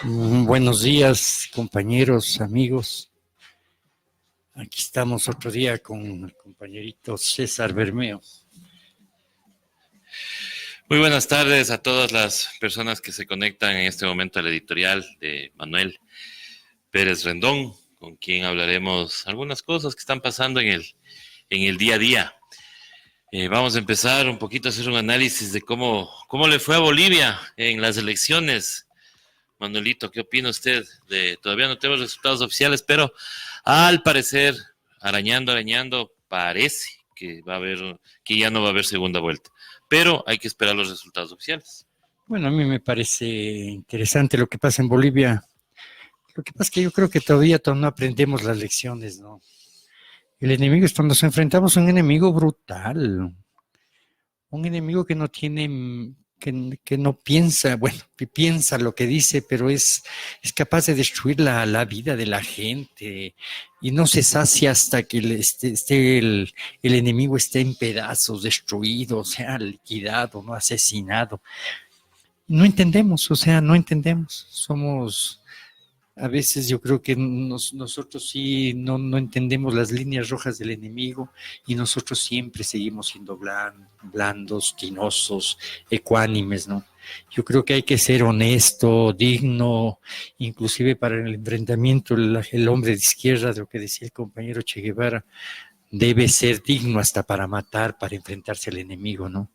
Buenos días, compañeros, amigos. Aquí estamos otro día con el compañerito César Bermeo. Muy buenas tardes a todas las personas que se conectan en este momento al editorial de Manuel Pérez Rendón, con quien hablaremos algunas cosas que están pasando en el día a día. Vamos a empezar un poquito a hacer un análisis de cómo le fue a Bolivia en las elecciones. Manuelito, ¿qué opina usted? Todavía no tenemos resultados oficiales, pero al parecer, arañando, parece que que ya no va a haber segunda vuelta. Pero hay que esperar los resultados oficiales. Bueno, a mí me parece interesante lo que pasa en Bolivia. Lo que pasa es que yo creo que todavía no aprendemos las lecciones, ¿no? El enemigo es cuando nos enfrentamos a un enemigo brutal, un enemigo que no tiene, que no piensa, bueno, piensa lo que dice, pero es capaz de destruir la vida de la gente y no se sacia hasta que el enemigo esté en pedazos, destruido, o sea, liquidado, no asesinado. No entendemos, o sea, no entendemos. A veces yo creo que nosotros sí no entendemos las líneas rojas del enemigo y nosotros siempre seguimos siendo blandos, tinosos, ecuánimes, ¿no? Yo creo que hay que ser honesto, digno, inclusive para el enfrentamiento, el hombre de izquierda, de lo que decía el compañero Che Guevara, debe ser digno hasta para matar, para enfrentarse al enemigo, ¿no?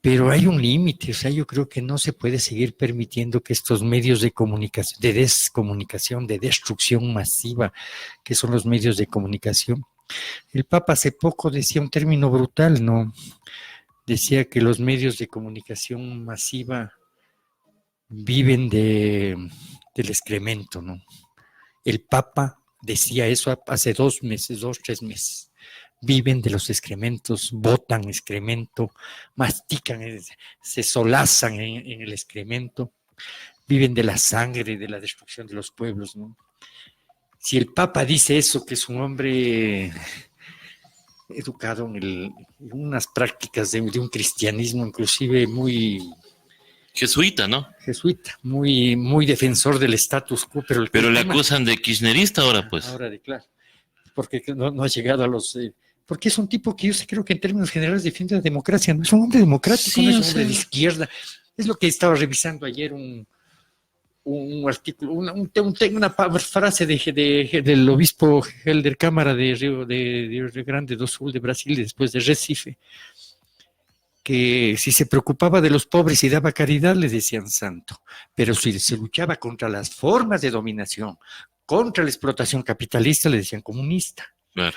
Pero hay un límite, o sea, yo creo que no se puede seguir permitiendo que estos medios de comunicación, de descomunicación, de destrucción masiva, que son los medios de comunicación. El Papa hace poco decía un término brutal, ¿no? Decía que los medios de comunicación masiva viven del excremento, ¿no? El Papa decía eso hace 2 meses, 3 meses. Viven de los excrementos, botan excremento, mastican, se solazan en el excremento, viven de la sangre, de la destrucción de los pueblos, ¿no? Si el Papa dice eso, que es un hombre educado en unas prácticas de un cristianismo inclusive muy jesuita, ¿no? Jesuita, muy defensor del status quo, pero le acusan de kirchnerista ahora, pues. Ahora de claro, porque no ha llegado a los... porque es un tipo que yo creo que en términos generales defiende la democracia, no es un hombre democrático, sí, no es un hombre de izquierda. Es lo que estaba revisando ayer un artículo, una frase del obispo Helder Câmara de Rio Grande do Sul de Brasil, después de Recife, que si se preocupaba de los pobres y daba caridad, le decían santo, pero si se luchaba contra las formas de dominación, contra la explotación capitalista, le decían comunista. Claro.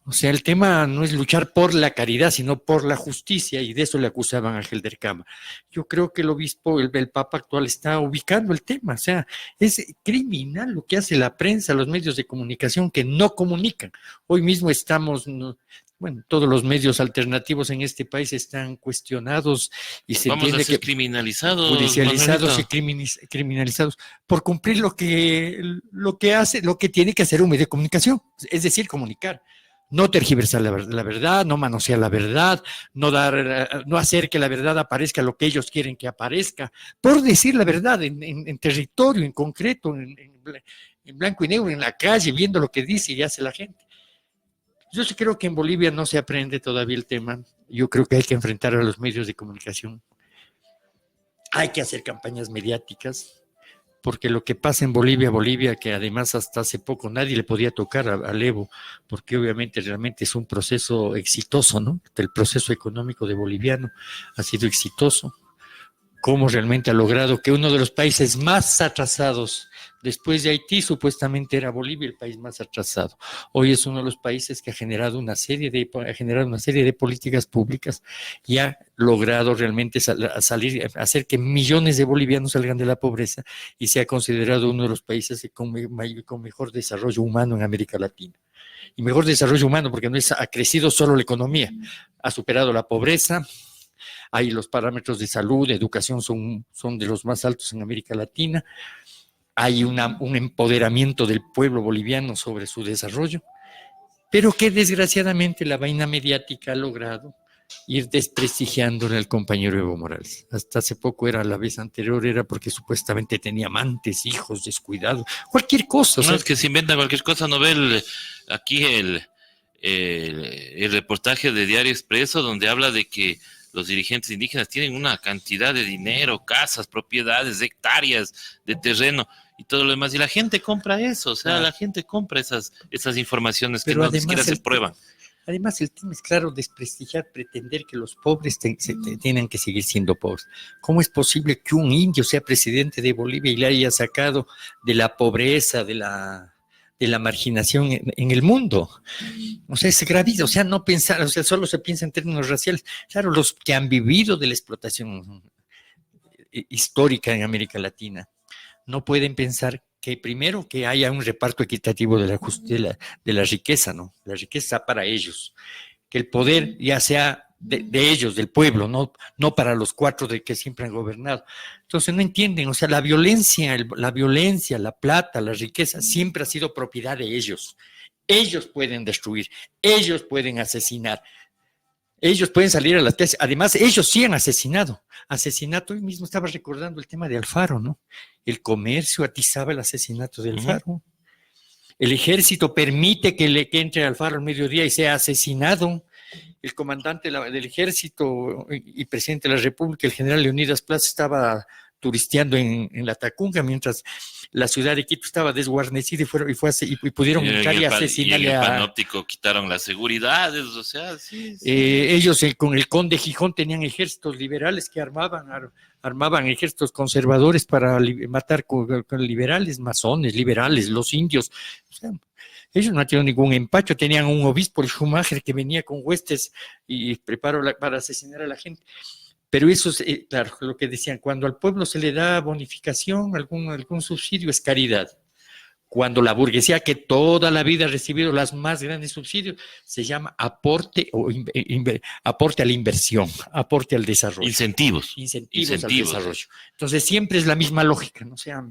O sea, el tema no es luchar por la caridad, sino por la justicia, y de eso le acusaban a Helder Câmara. Yo creo que el obispo, el Papa actual, está ubicando el tema. O sea, es criminal lo que hace la prensa, los medios de comunicación que no comunican. Hoy mismo bueno, todos los medios alternativos en este país están cuestionados y se entiende que criminalizados, judicializados y criminalizados por cumplir lo que hace, lo que tiene que hacer un medio de comunicación, es decir, comunicar. No tergiversar la verdad, no manosear la verdad, no hacer que la verdad aparezca lo que ellos quieren que aparezca, por decir la verdad en territorio, en concreto, en blanco y negro, en la calle, viendo lo que dice y hace la gente. Yo sí creo que en Bolivia no se aprende todavía el tema. Yo creo que hay que enfrentar a los medios de comunicación. Hay que hacer campañas mediáticas, porque lo que pasa en Bolivia, que además hasta hace poco nadie le podía tocar al Evo, porque obviamente realmente es un proceso exitoso, ¿no? El proceso económico de boliviano ha sido exitoso. Cómo realmente ha logrado que uno de los países más atrasados, después de Haití, supuestamente era Bolivia el país más atrasado. Hoy es uno de los países que ha generado una serie de políticas públicas y ha logrado realmente hacer que millones de bolivianos salgan de la pobreza y se ha considerado uno de los países con mejor desarrollo humano en América Latina. Y mejor desarrollo humano porque ha crecido solo la economía, ha superado la pobreza. Ahí los parámetros de salud, de educación son de los más altos en América Latina. Hay un empoderamiento del pueblo boliviano sobre su desarrollo, pero que desgraciadamente la vaina mediática ha logrado ir desprestigiándole al compañero Evo Morales. Hasta hace poco era, la vez anterior era porque supuestamente tenía amantes, hijos, descuidado, cualquier cosa. O No, sea, es que se inventa cualquier cosa, no ve aquí el reportaje de Diario Expreso donde habla de que los dirigentes indígenas tienen una cantidad de dinero, casas, propiedades, hectáreas de terreno y todo lo demás. Y la gente compra eso, o sea, la gente compra esas informaciones que pero no ni siquiera se prueban. Además, el tema es, claro, desprestigiar, pretender que los pobres tienen que seguir siendo pobres. ¿Cómo es posible que un indio sea presidente de Bolivia y le haya sacado de la pobreza, de la marginación en el mundo? O sea, es gravísimo. O sea, no pensar, o sea, solo se piensa en términos raciales. Claro, los que han vivido de la explotación histórica en América Latina no pueden pensar que primero que haya un reparto equitativo de la riqueza, ¿no? La riqueza para ellos, que el poder ya sea de ellos, del pueblo, no para los cuatro de que siempre han gobernado. Entonces no entienden, o sea, la violencia, la plata, la riqueza siempre ha sido propiedad de ellos. Ellos pueden destruir, ellos pueden asesinar, ellos pueden salir a las calles. Además, ellos sí han asesinado. Asesinato, hoy mismo estaba recordando el tema de Alfaro, ¿no? El comercio atizaba el asesinato de Alfaro. El ejército permite que entre Alfaro al mediodía y sea asesinado. El comandante del ejército y presidente de la República, el general Leonidas Plaza, estaba turisteando en la Tacunga, mientras la ciudad de Quito estaba desguarnecida y pudieron entrar y asesinarle y en el panóptico quitaron las seguridades, o sea, sí. Ellos con el conde Gijón tenían ejércitos liberales que armaban ejércitos conservadores para matar con liberales, masones, liberales, los indios. O sea, ellos no tenían ningún empacho, tenían un obispo, el Schumacher, que venía con huestes y preparó para asesinar a la gente. Pero eso es, claro, lo que decían, cuando al pueblo se le da bonificación, algún subsidio, es caridad. Cuando la burguesía, que toda la vida ha recibido los más grandes subsidios, se llama aporte a la inversión, aporte al desarrollo. Incentivos al desarrollo. Entonces siempre es la misma lógica, ¿no? O sea,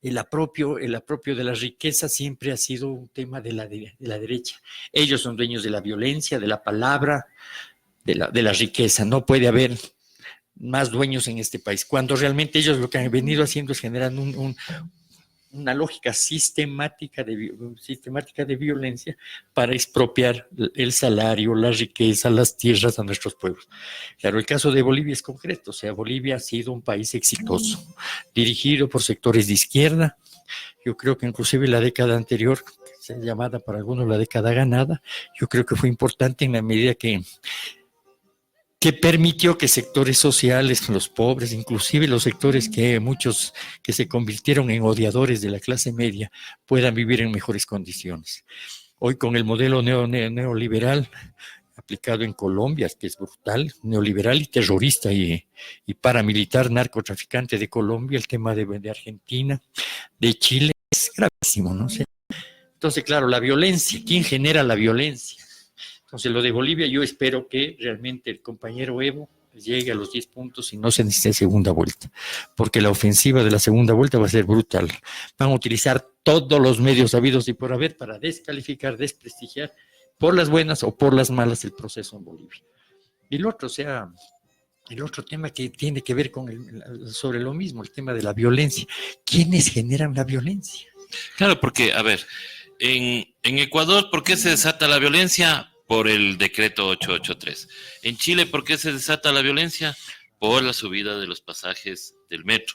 el apropio de la riqueza siempre ha sido un tema de la derecha. Ellos son dueños de la violencia, de la palabra, de la riqueza. No puede haber más dueños en este país, cuando realmente ellos lo que han venido haciendo es generar una lógica sistemática de violencia para expropiar el salario, la riqueza, las tierras a nuestros pueblos. Claro, el caso de Bolivia es concreto, o sea, Bolivia ha sido un país exitoso, dirigido por sectores de izquierda. Yo creo que inclusive la década anterior, llamada para algunos la década ganada, yo creo que fue importante en la medida que permitió que sectores sociales, los pobres, inclusive los sectores que muchos que se convirtieron en odiadores de la clase media, puedan vivir en mejores condiciones. Hoy con el modelo neoliberal aplicado en Colombia, que es brutal, neoliberal y terrorista y paramilitar, narcotraficante de Colombia, el tema de Argentina, de Chile, es gravísimo, ¿no? Entonces, claro, la violencia, ¿quién genera la violencia? Entonces, lo de Bolivia, yo espero que realmente el compañero Evo llegue a los 10 puntos y no se necesite segunda vuelta, porque la ofensiva de la segunda vuelta va a ser brutal. Van a utilizar todos los medios habidos y por haber para descalificar, desprestigiar, por las buenas o por las malas, el proceso en Bolivia. Y el otro tema que tiene que ver sobre lo mismo, el tema de la violencia. ¿Quiénes generan la violencia? Claro, porque, a ver, en Ecuador, ¿por qué se desata la violencia? Por el decreto 883. En Chile, ¿por qué se desata la violencia? Por la subida de los pasajes del metro.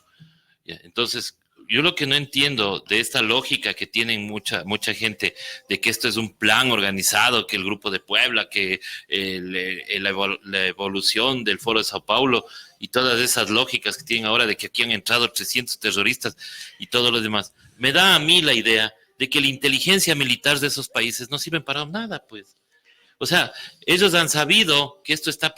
¿Ya? Entonces, yo lo que no entiendo de esta lógica que tienen mucha gente, de que esto es un plan organizado, que el Grupo de Puebla, que la evolución del Foro de Sao Paulo y todas esas lógicas que tienen ahora de que aquí han entrado 300 terroristas y todo lo demás, me da a mí la idea de que la inteligencia militar de esos países no sirve para nada, pues. O sea, ellos han sabido que esto está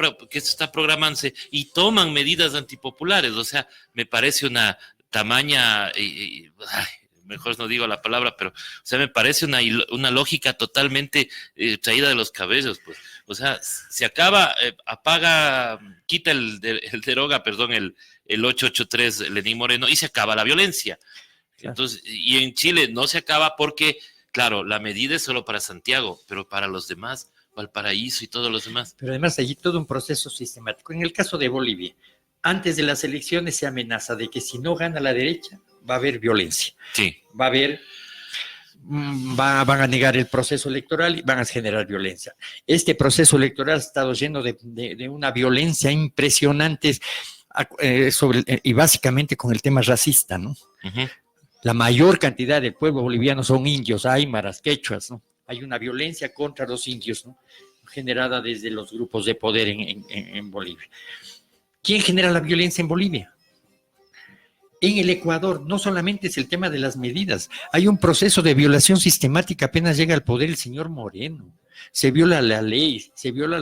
programándose y toman medidas antipopulares. O sea, me parece una tamaña, mejor no digo la palabra, pero, o sea, me parece una lógica totalmente traída de los cabellos, pues. O sea, se acaba, quita el deroga, perdón, el 883 Lenín Moreno y se acaba la violencia. Entonces, y en Chile no se acaba porque, claro, la medida es solo para Santiago, pero para los demás Valparaíso y todos los demás. Pero además hay todo un proceso sistemático. En el caso de Bolivia, antes de las elecciones se amenaza de que si no gana la derecha, va a haber violencia. Sí. Va a haber, van a negar el proceso electoral y van a generar violencia. Este proceso electoral ha estado lleno de una violencia impresionante y básicamente con el tema racista, ¿no? Uh-huh. La mayor cantidad del pueblo boliviano son indios, aymaras, quechuas, ¿no? Hay una violencia contra los indios, ¿no? Generada desde los grupos de poder en Bolivia. ¿Quién genera la violencia en Bolivia? En el Ecuador no solamente es el tema de las medidas, hay un proceso de violación sistemática apenas llega al poder el señor Moreno. Se viola la ley, se viola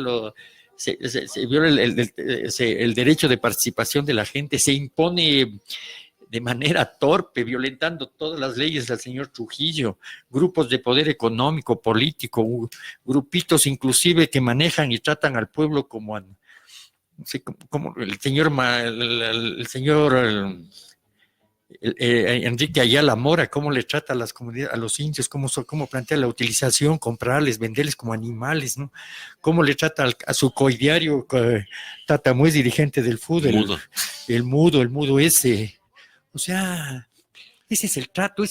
el derecho de participación de la gente, se impone de manera torpe, violentando todas las leyes del señor Trujillo, grupos de poder económico, político, grupitos inclusive que manejan y tratan al pueblo como el señor Enrique Ayala Mora, cómo le trata a las comunidades, a los indios, cómo plantea la utilización, comprarles, venderles como animales, ¿no? Cómo le trata a su coidiario, Tatamuez, dirigente del fútbol, el mudo ese. O sea, ese es el trato,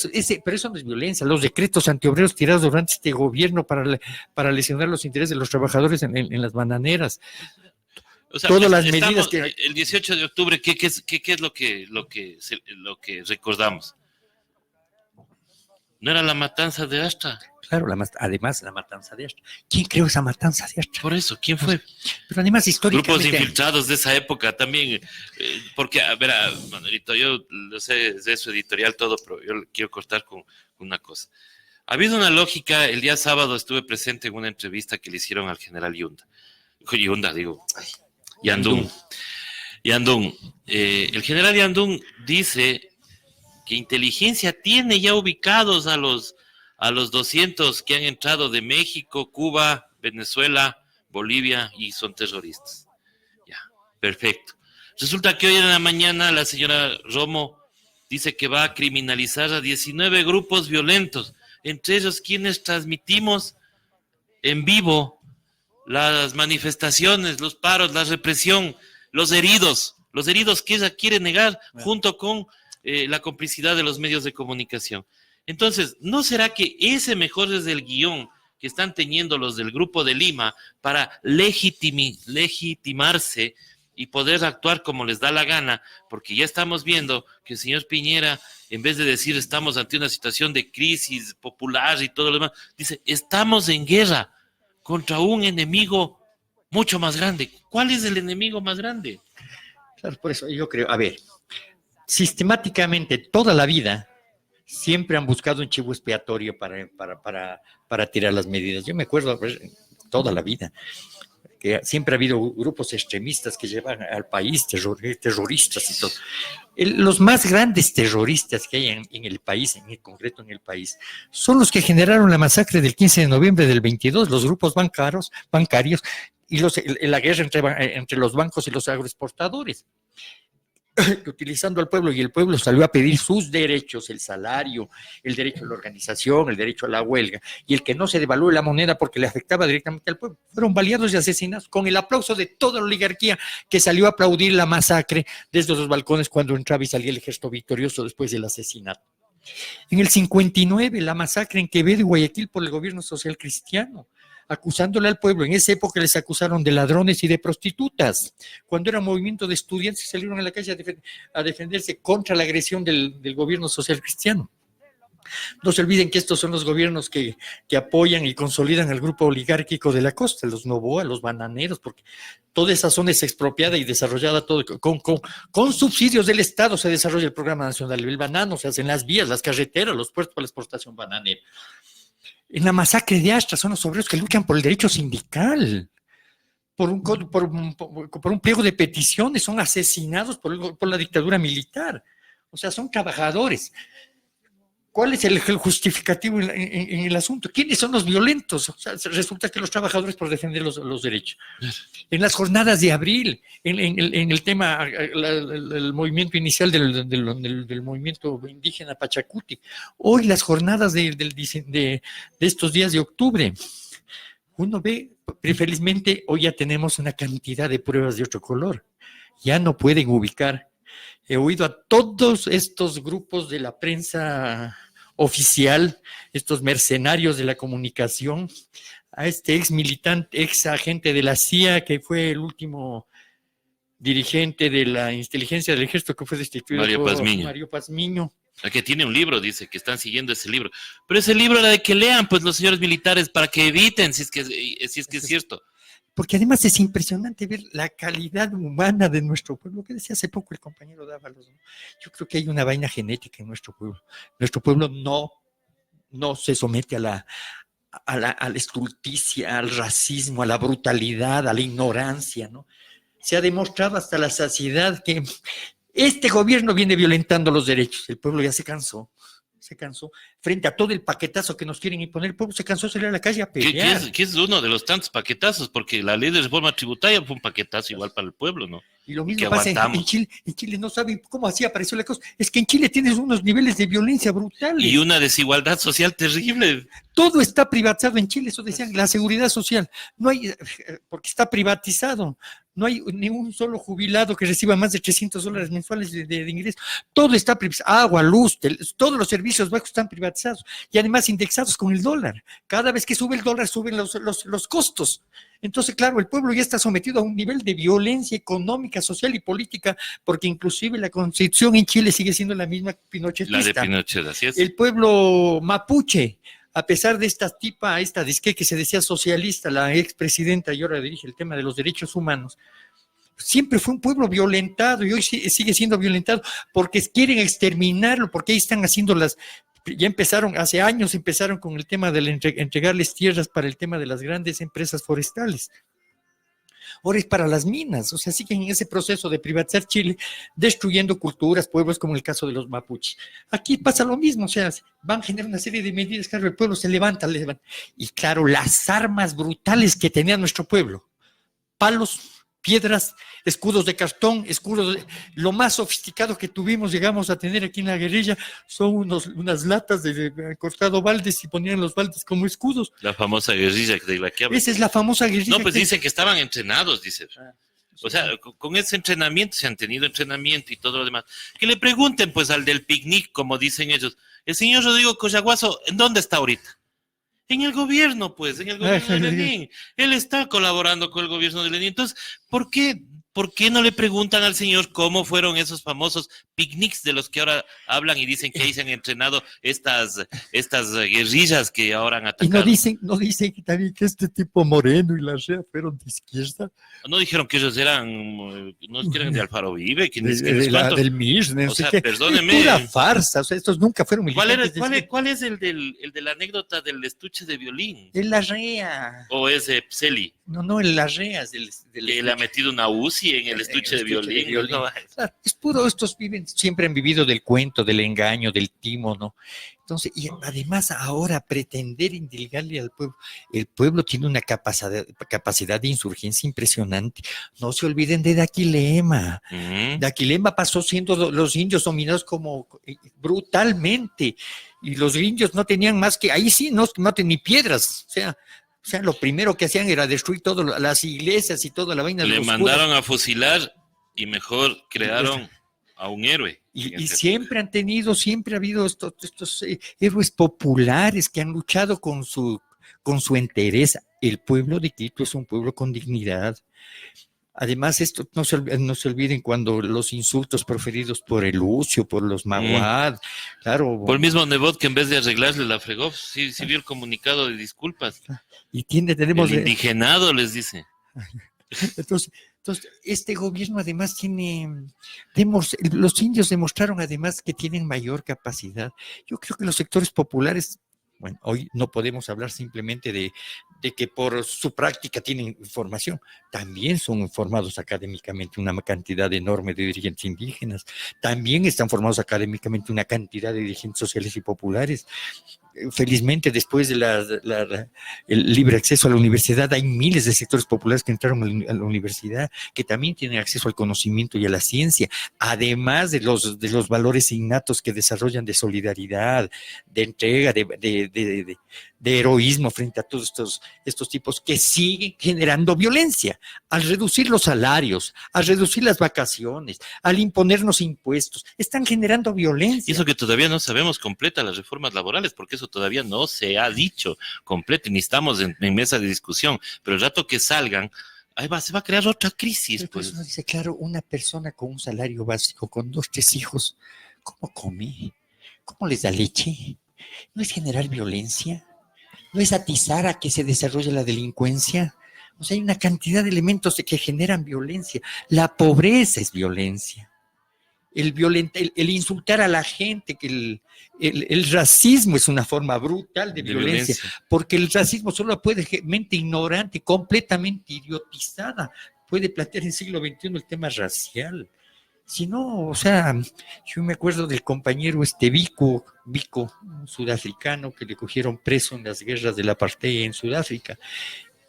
pero eso no es violencia. Los decretos antiobreros tirados durante este gobierno para lesionar los intereses de los trabajadores en las bananeras. O sea, todas las medidas que... El 18 de octubre, ¿qué es lo que recordamos? ¿No era la matanza de Astra? Claro, además la matanza de Astra. ¿Quién creó esa matanza de Astra? Por eso, ¿quién fue? Pero además históricamente... Grupos infiltrados de esa época también, porque, a ver, Manuelito, yo lo sé de su editorial todo, pero yo quiero cortar con una cosa. Ha habido una lógica, el día sábado estuve presente en una entrevista que le hicieron al general Yandún. El general Yandún dice que inteligencia tiene ya ubicados a los 200 que han entrado de México, Cuba, Venezuela, Bolivia y son terroristas. Ya, perfecto. Resulta que hoy en la mañana la señora Romo dice que va a criminalizar a 19 grupos violentos, entre ellos quienes transmitimos en vivo las manifestaciones, los paros, la represión, los heridos que ella quiere negar junto con la complicidad de los medios de comunicación. Entonces, ¿no será que ese mejor es el guión que están teniendo los del Grupo de Lima para legitimarse y poder actuar como les da la gana? Porque ya estamos viendo que el señor Piñera, en vez de decir estamos ante una situación de crisis popular y todo lo demás, dice estamos en guerra contra un enemigo mucho más grande. ¿Cuál es el enemigo más grande? Claro, por eso yo creo, a ver, sistemáticamente toda la vida siempre han buscado un chivo expiatorio para tirar las medidas. Yo me acuerdo toda la vida que siempre ha habido grupos extremistas que llevan al país terroristas y todo. Los más grandes terroristas que hay en el país, en concreto en el país, son los que generaron la masacre del 15 de noviembre del 22, los grupos bancarios y la guerra entre los bancos y los agroexportadores, utilizando al pueblo, y el pueblo salió a pedir sus derechos, el salario, el derecho a la organización, el derecho a la huelga, y el que no se devalúe la moneda porque le afectaba directamente al pueblo. Fueron baleados y asesinados con el aplauso de toda la oligarquía que salió a aplaudir la masacre desde los balcones cuando entraba y salía el ejército victorioso después del asesinato. En el 59, la masacre en Quevedo y Guayaquil por el gobierno social cristiano, acusándole al pueblo. En esa época les acusaron de ladrones y de prostitutas. Cuando era un movimiento de estudiantes, salieron a la calle a defenderse contra la agresión del gobierno social cristiano. No se olviden que estos son los gobiernos que apoyan y consolidan al grupo oligárquico de la costa, los Novoa, los bananeros, porque toda esa zona es expropiada y desarrollada todo, con subsidios del Estado se desarrolla el programa nacional. El banano se hacen las vías, las carreteras, los puertos para la exportación bananera. En la masacre de Astra son los obreros que luchan por el derecho sindical, por un pliego de peticiones, son asesinados por la dictadura militar. O sea, son trabajadores. ¿Cuál es el justificativo en el asunto? ¿Quiénes son los violentos? O sea, resulta que los trabajadores por defender los derechos. En las jornadas de abril, en el tema, el movimiento inicial del movimiento indígena Pachacuti, hoy las jornadas de estos días de octubre, uno ve Felizmente hoy ya tenemos una cantidad de pruebas de otro color. Ya no pueden ubicar. He oído a todos estos grupos de la prensa oficial, estos mercenarios de la comunicación, a este ex militante, ex agente de la CIA, que fue el último dirigente de la inteligencia del ejército que fue destituido por Mario Pazmiño. Que tiene un libro, dice, que están siguiendo ese libro. Pero ese libro era de que lean, pues, los señores militares, para que eviten, si es que es cierto. Porque además es impresionante ver la calidad humana de nuestro pueblo, que decía hace poco el compañero Dávalos, ¿no? Yo creo que hay una vaina genética en nuestro pueblo. Nuestro pueblo no se somete a la estulticia, al racismo, a la brutalidad, a la ignorancia, ¿no? Se ha demostrado hasta la saciedad que este gobierno viene violentando los derechos. El pueblo ya se cansó. Frente a todo el paquetazo que nos quieren imponer, el pueblo se cansó de salir a la calle a pelear. ¿Qué es uno de los tantos paquetazos? Porque la ley de reforma tributaria fue un paquetazo igual para el pueblo, ¿no? Y lo mismo pasa en Chile. En Chile no saben cómo así apareció la cosa. Es que en Chile tienes unos niveles de violencia brutales. Y una desigualdad social terrible. Todo está privatizado en Chile, eso decían, la seguridad social. No hay, porque está privatizado. No hay ningún solo jubilado que reciba más de $300 mensuales de ingreso. Todo está privatizado. Agua, luz, todos los servicios básicos están privatizados. Y además indexados con el dólar. Cada vez que sube el dólar, suben los costos. Entonces, claro, el pueblo ya está sometido a un nivel de violencia económica, social y política, porque inclusive la constitución en Chile sigue siendo la misma pinochetista. La de Pinochet, así es. El pueblo mapuche, a pesar de esta disque que se decía socialista, la expresidenta y ahora dirige el tema de los derechos humanos, siempre fue un pueblo violentado y hoy sigue siendo violentado porque quieren exterminarlo, porque ahí están haciendo ya empezaron, hace años empezaron con el tema de entregarles tierras para el tema de las grandes empresas forestales. Ahora es para las minas, o sea, siguen en ese proceso de privatizar Chile, destruyendo culturas, pueblos, como el caso de los mapuches. Aquí pasa lo mismo, o sea, van a generar una serie de medidas, claro, el pueblo se levanta, y claro, las armas brutales que tenía nuestro pueblo, palos, piedras, escudos de cartón, lo más sofisticado que llegamos a tener aquí en la guerrilla, son unas latas de cortado baldes y ponían los baldes como escudos. La famosa guerrilla de la que habla. Esa es la famosa guerrilla. No, pues dicen que estaban entrenados, dice. O sea, con ese entrenamiento, se han tenido entrenamiento y todo lo demás. Que le pregunten, pues, al del picnic, como dicen ellos, el señor Rodrigo Coyaguazo, ¿en dónde está ahorita? En el gobierno, pues, en el gobierno de Lenin. Él está colaborando con el gobierno de Lenin. Entonces, ¿por qué no le preguntan al señor cómo fueron esos famosos picnics de los que ahora hablan y dicen que ahí se han entrenado estas guerrillas que ahora han atacado? Y no dicen también que este tipo Moreno y la REA fueron de izquierda. No dijeron que ellos eran de Alfaro Vive, del MIR, o sea, perdóneme. Pura farsa, o sea, estos nunca fueron militantes. ¿Cuál es el de la anécdota del estuche de violín? El la REA. ¿O es de Pseli? No, el la REA es que le ha metido una UCI en el estuche de violín. No, claro, es puro, estos siempre han vivido del cuento, del engaño, del timo, ¿no? Entonces, y además ahora pretender indilgarle al pueblo, el pueblo tiene una capacidad de insurgencia impresionante. No se olviden de Daquilema. Daquilema pasó siendo los indios dominados como brutalmente, y los indios no tenían más que, ahí sí, no tenían ni piedras, o sea, lo primero que hacían era destruir todas las iglesias y toda la vaina. Le mandaron a fusilar y mejor crearon a un héroe. Y siempre ha habido estos héroes populares que han luchado con su entereza. El pueblo de Quito es un pueblo con dignidad. Además, esto no se olviden cuando los insultos proferidos por el Lucio, por los Maguad, claro. Por el mismo Nebot, que en vez de arreglarle la fregó, sí vio el comunicado de disculpas. Y tenemos... El indigenado les dice. Entonces, este gobierno además los indios demostraron además que tienen mayor capacidad. Yo creo que los sectores populares, bueno, hoy no podemos hablar simplemente de que por su práctica tienen información, también son formados académicamente una cantidad enorme de dirigentes indígenas, también están formados académicamente una cantidad de dirigentes sociales y populares. Felizmente, después de el libre acceso a la universidad, hay miles de sectores populares que entraron a la universidad, que también tienen acceso al conocimiento y a la ciencia, además de los valores innatos que desarrollan de solidaridad, de entrega, de heroísmo frente a todos estos tipos que siguen generando violencia. Al reducir los salarios, al reducir las vacaciones, al imponernos impuestos, están generando violencia. Y eso que todavía no sabemos completa las reformas laborales, porque eso todavía no se ha dicho completo, ni estamos en mesa de discusión, pero el rato que salgan, se va a crear otra crisis. Pues uno dice, claro, una persona con un salario básico, con 2, 3 hijos, ¿cómo come? ¿Cómo les da leche? ¿No es generar violencia? ¿No es atizar a que se desarrolle la delincuencia? O sea, hay una cantidad de elementos que generan violencia. La pobreza es violencia. El insultar a la gente, que el racismo es una forma brutal de violencia, porque el racismo solo puede, mente ignorante, completamente idiotizada, puede plantear en el siglo XXI el tema racial. Si no, o sea, yo me acuerdo del compañero Vico, un sudafricano que le cogieron preso en las guerras del apartheid en Sudáfrica,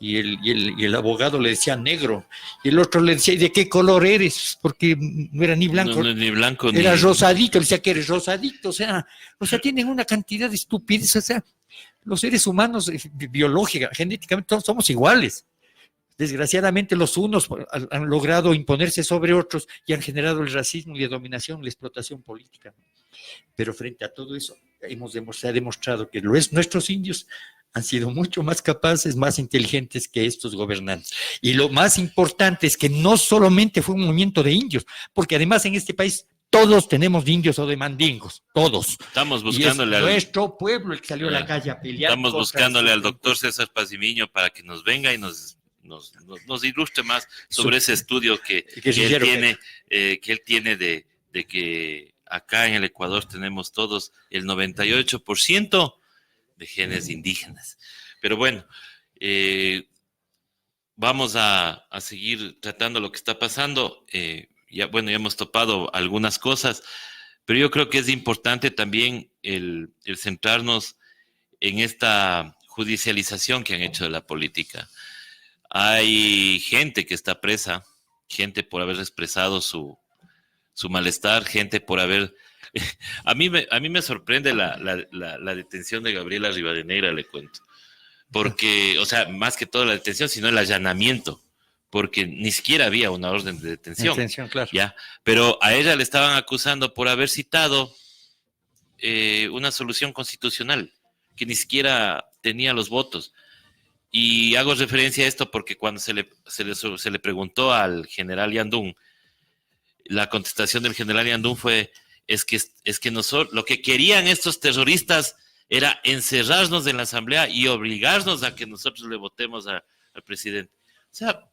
y el abogado le decía negro, y el otro le decía, ¿y de qué color eres? Porque no era ni blanco, ni blanco era ni rosadito, le decía que eres rosadito, o sea, tienen una cantidad de estupidez, o sea, los seres humanos biológicamente, genéticamente, todos somos iguales. Desgraciadamente los unos han logrado imponerse sobre otros y han generado el racismo y la dominación, la explotación política. Pero frente a todo eso, se ha demostrado que nuestros indios han sido mucho más capaces, más inteligentes que estos gobernantes. Y lo más importante es que no solamente fue un movimiento de indios, porque además en este país todos tenemos de indios o de mandingos, todos. Estamos buscándole al nuestro pueblo el que salió a la calle a pelear. Estamos buscándole al doctor César Pazimiño para que nos venga y nos ilustre más sobre ese estudio que él tiene de que acá en el Ecuador tenemos todos el 98% de genes indígenas. Pero bueno, vamos a seguir tratando lo que está pasando. Ya hemos topado algunas cosas, pero yo creo que es importante también el centrarnos en esta judicialización que han hecho de la política. Hay gente que está presa, gente por haber expresado su malestar, gente por haber... A mí me sorprende la detención de Gabriela Rivadeneira, le cuento. Porque, o sea, más que todo la detención, sino el allanamiento. Porque ni siquiera había una orden de detención. Claro. ¿Ya? Pero a ella le estaban acusando por haber citado una solución constitucional, que ni siquiera tenía los votos. Y hago referencia a esto porque cuando se le preguntó al general Yandún, la contestación del general Yandún fue, es que nosotros, lo que querían estos terroristas era encerrarnos en la asamblea y obligarnos a que nosotros le votemos al presidente. O sea,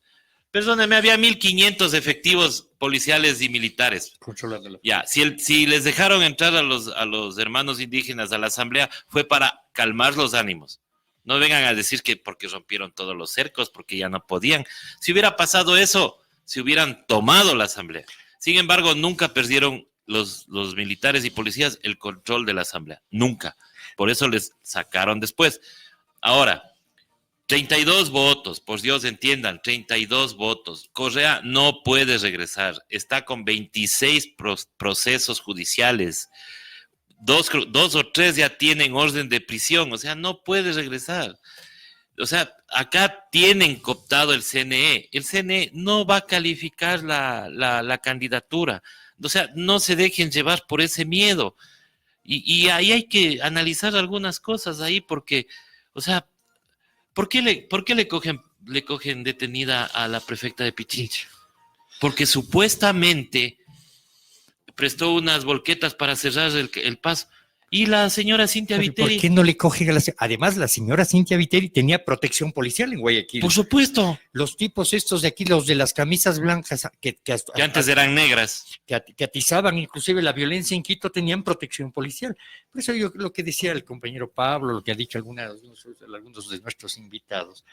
perdóneme, había 1,500 efectivos policiales y militares. Controlándolo. Ya, si les dejaron entrar a los hermanos indígenas a la asamblea, fue para calmar los ánimos. No vengan a decir que porque rompieron todos los cercos, porque ya no podían. Si hubiera pasado eso, se hubieran tomado la asamblea. Sin embargo, nunca perdieron los militares y policías el control de la asamblea. Nunca. Por eso les sacaron después. Ahora, 32 votos, por Dios entiendan, 32 votos. Correa no puede regresar. Está con 26 procesos judiciales. Dos o tres ya tienen orden de prisión, o sea, no puede regresar. O sea, acá tienen cooptado el CNE. El CNE no va a calificar la candidatura. O sea, no se dejen llevar por ese miedo. Y ahí hay que analizar algunas cosas ahí porque, o sea, ¿por qué le cogen detenida a la prefecta de Pichincha? Porque supuestamente prestó unas volquetas para cerrar el paso. Y la señora Cintia Viteri... ¿Por qué no le cogen a la señora? Además, la señora Cintia Viteri tenía protección policial en Guayaquil. Por supuesto. Los tipos estos de aquí, los de las camisas blancas, que antes eran negras. Que atizaban inclusive la violencia en Quito, tenían protección policial. Por eso yo lo que decía el compañero Pablo, lo que ha dicho algunos de nuestros invitados,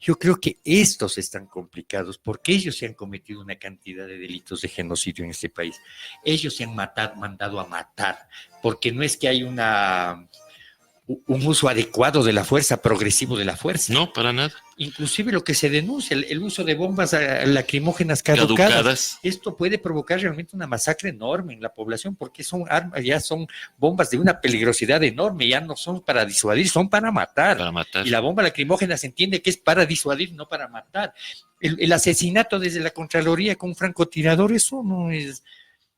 Yo creo que estos están complicados porque ellos se han cometido una cantidad de delitos de genocidio en este país. Ellos se han mandado a matar, porque no es que hay un uso adecuado de la fuerza, progresivo de la fuerza. No, para nada. Inclusive lo que se denuncia, el uso de bombas lacrimógenas caducadas. Esto puede provocar realmente una masacre enorme en la población, porque son armas, ya son bombas de una peligrosidad enorme, ya no son para disuadir, son para matar. Y la bomba lacrimógena se entiende que es para disuadir, no para matar. El asesinato desde la Contraloría con un francotirador, eso no es...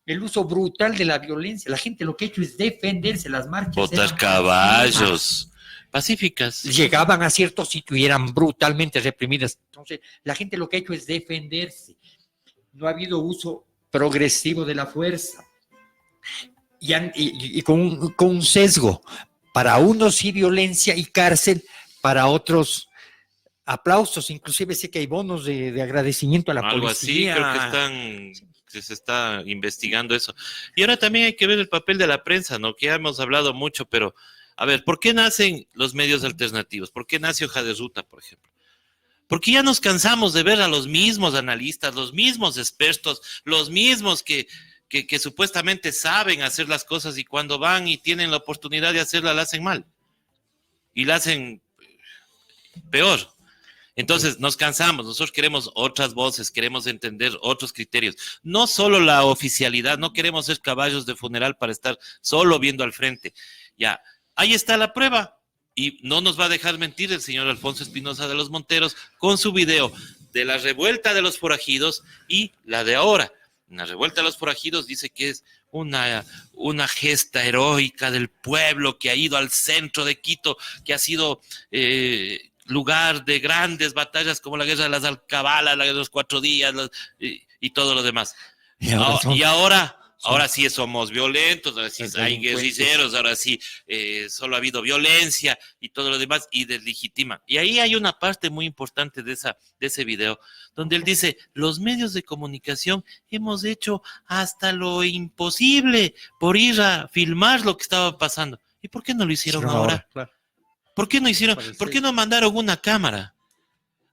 El uso brutal de la violencia. La gente lo que ha hecho es defenderse, las marchas. Botar caballos. Pacíficas. Llegaban a ciertos sitios y eran brutalmente reprimidas. Entonces, la gente lo que ha hecho es defenderse. No ha habido uso progresivo de la fuerza. Y con un sesgo. Para unos sí violencia y cárcel, para otros aplausos. Inclusive sé que hay bonos de agradecimiento a la algo policía. Algo así, creo que se está investigando eso. Y ahora también hay que ver el papel de la prensa, ¿no? Que ya hemos hablado mucho, pero a ver, ¿por qué nacen los medios alternativos? ¿Por qué nace Hoja de Ruta, por ejemplo? Porque ya nos cansamos de ver a los mismos analistas, los mismos expertos, los mismos que supuestamente saben hacer las cosas y cuando van y tienen la oportunidad de hacerla, la hacen mal. Y la hacen peor. Entonces nos cansamos, nosotros queremos otras voces, queremos entender otros criterios, no solo la oficialidad, no queremos ser caballos de funeral para estar solo viendo al frente. Ya, ahí está la prueba y no nos va a dejar mentir el señor Alfonso Espinosa de los Monteros con su video de la revuelta de los forajidos y la de ahora. En la revuelta de los forajidos dice que es una gesta heroica del pueblo que ha ido al centro de Quito, que ha sido... lugar de grandes batallas como la guerra de las Alcabalas, la guerra de los 4 días y todo lo demás. Y ahora sí somos violentos, ahora sí hay guerrilleros, ahora sí solo ha habido violencia y todo lo demás y deslegitima. Y ahí hay una parte muy importante de ese video donde él dice, los medios de comunicación hemos hecho hasta lo imposible por ir a filmar lo que estaba pasando. ¿Y por qué no lo hicieron ahora? Claro. ¿Por qué no hicieron? ¿Por qué no mandaron una cámara?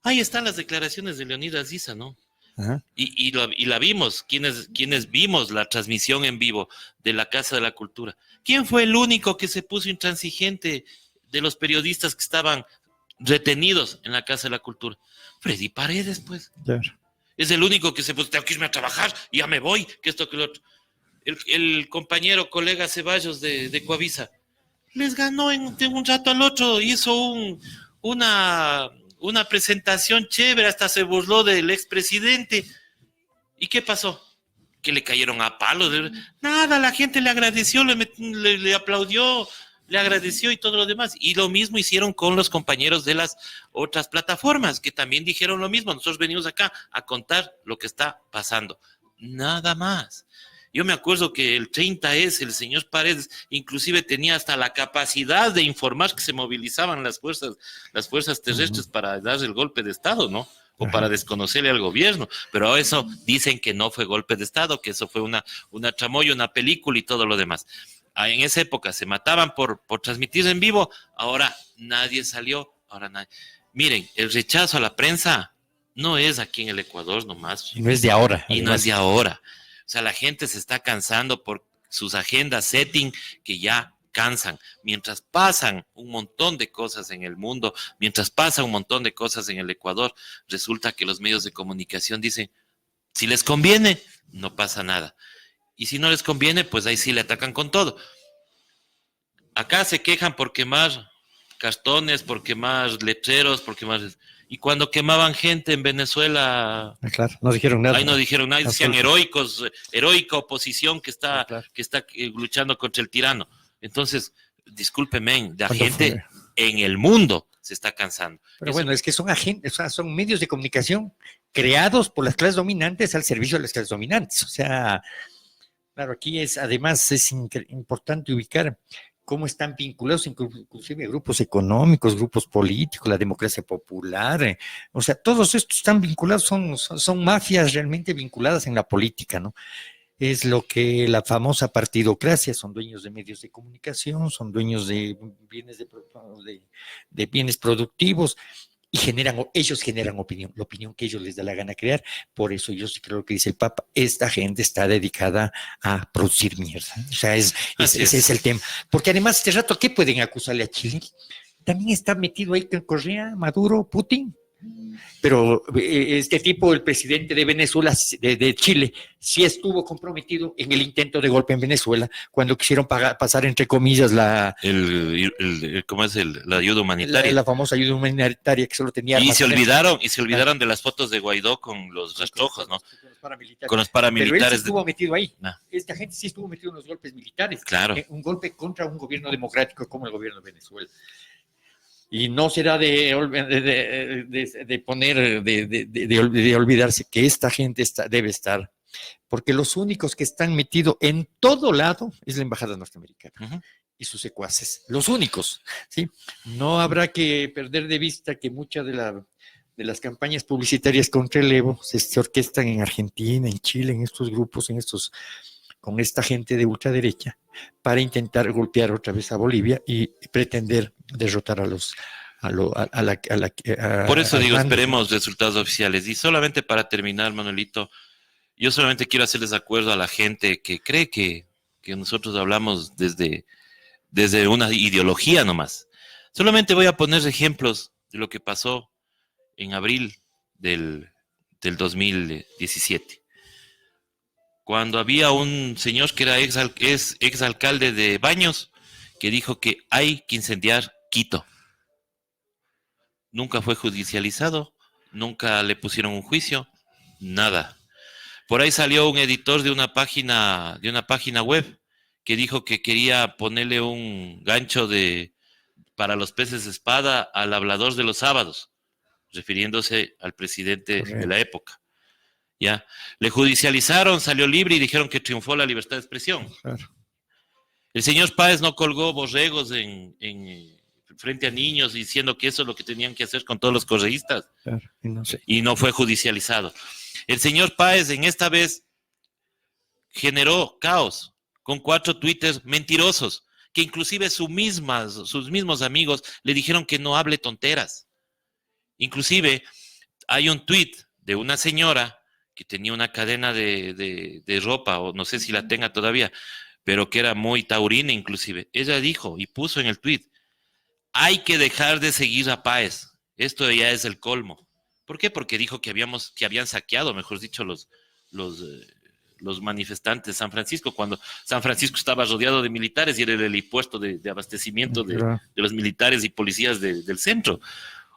Ahí están las declaraciones de Leonidas Issa, ¿no? Ajá. Y la vimos, quienes vimos la transmisión en vivo de la Casa de la Cultura. ¿Quién fue el único que se puso intransigente de los periodistas que estaban retenidos en la Casa de la Cultura? Freddy Paredes, pues. Claro. Es el único que se puso, tengo que irme a trabajar, y ya me voy, que esto, que lo otro. El compañero, colega Ceballos de Coavisa, les ganó de un rato al otro, hizo una presentación chévere, hasta se burló del expresidente. ¿Y qué pasó? Que le cayeron a palos. Nada, la gente le agradeció, le aplaudió, le agradeció y todo lo demás. Y lo mismo hicieron con los compañeros de las otras plataformas, que también dijeron lo mismo. Nosotros venimos acá a contar lo que está pasando. Nada más. Yo me acuerdo que el 30S, el señor Paredes, inclusive tenía hasta la capacidad de informar que se movilizaban las fuerzas terrestres para dar el golpe de Estado, ¿no? O para desconocerle al gobierno. Pero eso dicen que no fue golpe de Estado, que eso fue una tramoya, una película y todo lo demás. En esa época se mataban por transmitir en vivo, ahora nadie salió, ahora nadie. Miren, el rechazo a la prensa no es aquí en el Ecuador nomás. Y no es de ahora. Y no es de ahora. O sea, la gente se está cansando por sus agendas setting que ya cansan. Mientras pasan un montón de cosas en el mundo, mientras pasa un montón de cosas en el Ecuador, resulta que los medios de comunicación dicen, si les conviene, no pasa nada. Y si no les conviene, pues ahí sí le atacan con todo. Acá se quejan por quemar cartones, por quemar letreros, por quemar... Y cuando quemaban gente en Venezuela... Claro, no dijeron nada. Ahí no dijeron nada, decían heroica oposición que está luchando contra el tirano. Entonces, discúlpeme, la gente en el mundo se está cansando. Pero bueno, es que son agentes, o sea, son medios de comunicación creados por las clases dominantes al servicio de las clases dominantes. O sea, claro, aquí además es importante ubicar cómo están vinculados inclusive grupos económicos, grupos políticos, la democracia popular, o sea, todos estos están vinculados, son mafias realmente vinculadas en la política, ¿no? Es lo que la famosa partidocracia, son dueños de medios de comunicación, son dueños de bienes, de bienes productivos, y ellos generan opinión, la opinión que ellos les da la gana crear. Por eso yo sí creo lo que dice el Papa, esta gente está dedicada a producir mierda. O sea, ese es el tema. Porque además, este rato, ¿qué pueden acusarle a Chile? También está metido ahí con Correa, Maduro, Putin. Pero este tipo, el presidente de Venezuela, de Chile, sí estuvo comprometido en el intento de golpe en Venezuela, cuando quisieron pasar, entre comillas, ¿cómo es la ayuda humanitaria? La famosa ayuda humanitaria que solo tenía armas. Y se olvidaron de las fotos de Guaidó con los rastrojos, ¿no? Con los paramilitares. Pero él sí estuvo metido ahí. Esta gente sí estuvo metido en los golpes militares. Claro. Un golpe contra un gobierno democrático como el gobierno de Venezuela. Y no será de olvidarse que esta gente debe estar, porque los únicos que están metidos en todo lado es la embajada norteamericana y sus secuaces, los únicos, ¿sí? No habrá que perder de vista que muchas de las campañas publicitarias contra el Evo se orquestan en Argentina, en Chile, en estos grupos, con esta gente de ultraderecha, para intentar golpear otra vez a Bolivia y pretender derrotar a los... Por eso digo, esperemos resultados oficiales. Y solamente para terminar, Manuelito, yo solamente quiero hacerles acuerdo a la gente que cree que nosotros hablamos desde una ideología nomás. Solamente voy a poner ejemplos de lo que pasó en abril del 2017. Cuando había un señor que era ex alcalde de Baños, que dijo que hay que incendiar Quito. Nunca fue judicializado, nunca le pusieron un juicio, nada. Por ahí salió un editor de una página web que dijo que quería ponerle un gancho para los peces de espada al hablador de los sábados, refiriéndose al presidente de la época. Ya, le judicializaron, salió libre y dijeron que triunfó la libertad de expresión. Claro. El señor Páez no colgó borregos frente a niños diciendo que eso es lo que tenían que hacer con todos los correístas. Claro, y no fue judicializado. El señor Páez en esta vez generó caos con 4 twitters mentirosos, que inclusive sus mismos amigos le dijeron que no hable tonteras. Inclusive hay un tweet de una señora que tenía una cadena de ropa, o no sé si la tenga todavía, pero que era muy taurina inclusive. Ella dijo y puso en el tweet: hay que dejar de seguir a Páez. Esto ya es el colmo. ¿Por qué? Porque dijo que habían saqueado, mejor dicho, los manifestantes de San Francisco, cuando San Francisco estaba rodeado de militares y era el helipuerto de abastecimiento de los militares y policías del centro.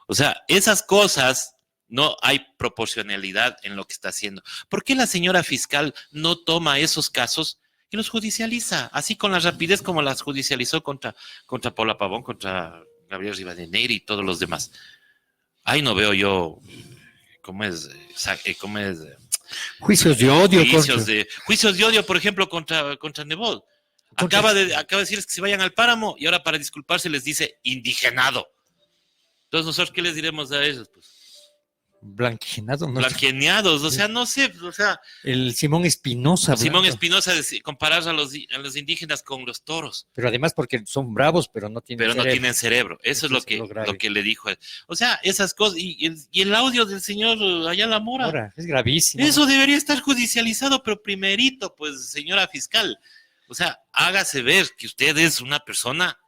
O sea, esas cosas, no hay proporcionalidad en lo que está haciendo. ¿Por qué la señora fiscal no toma esos casos y los judicializa, así con la rapidez como las judicializó contra Paula Pavón, contra Gabriel Rivadeneira y todos los demás? Ahí no veo yo cómo es juicios de odio. Juicios de odio, por ejemplo, contra Nebot. Acaba de decirles que se vayan al páramo y ahora para disculparse les dice indigenado. Entonces, ¿nosotros qué les diremos a ellos? Pues, blanqueados, ¿no? Blanqueados, o sea, no sé, o sea... El Simón Espinosa. Comparar a los indígenas con los toros. Pero además porque son bravos, pero no tienen cerebro. Eso es lo que le dijo. O sea, esas cosas, y el audio del señor Ayala Mora. Es gravísimo. Eso debería estar judicializado, pero primerito, pues, señora fiscal. O sea, hágase ver que usted es una persona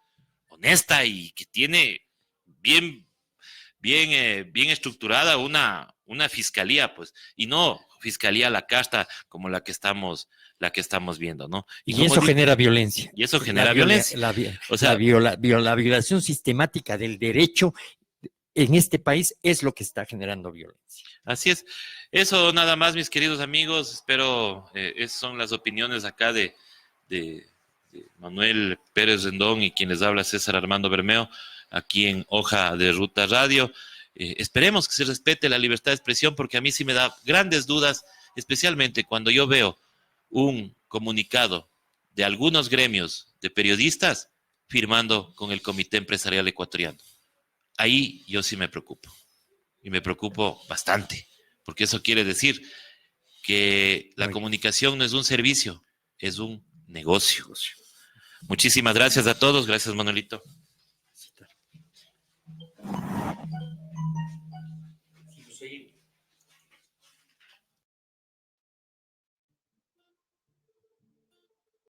honesta y que tiene bien estructurada una fiscalía, pues, y no fiscalía a la casta como la que estamos viendo, ¿no? Y eso genera violencia. Y eso genera violencia. La violación sistemática del derecho en este país es lo que está generando violencia. Así es. Eso nada más, mis queridos amigos. Espero, esas son las opiniones acá de Manuel Pérez Rendón y quien les habla, César Armando Bermeo, aquí en Hoja de Ruta Radio. Esperemos que se respete la libertad de expresión, porque a mí sí me da grandes dudas, especialmente cuando yo veo un comunicado de algunos gremios de periodistas firmando con el Comité Empresarial Ecuatoriano. Ahí yo sí me preocupo, y me preocupo bastante, porque eso quiere decir que la comunicación no es un servicio, es un negocio. Muchísimas gracias a todos. Gracias, Manuelito.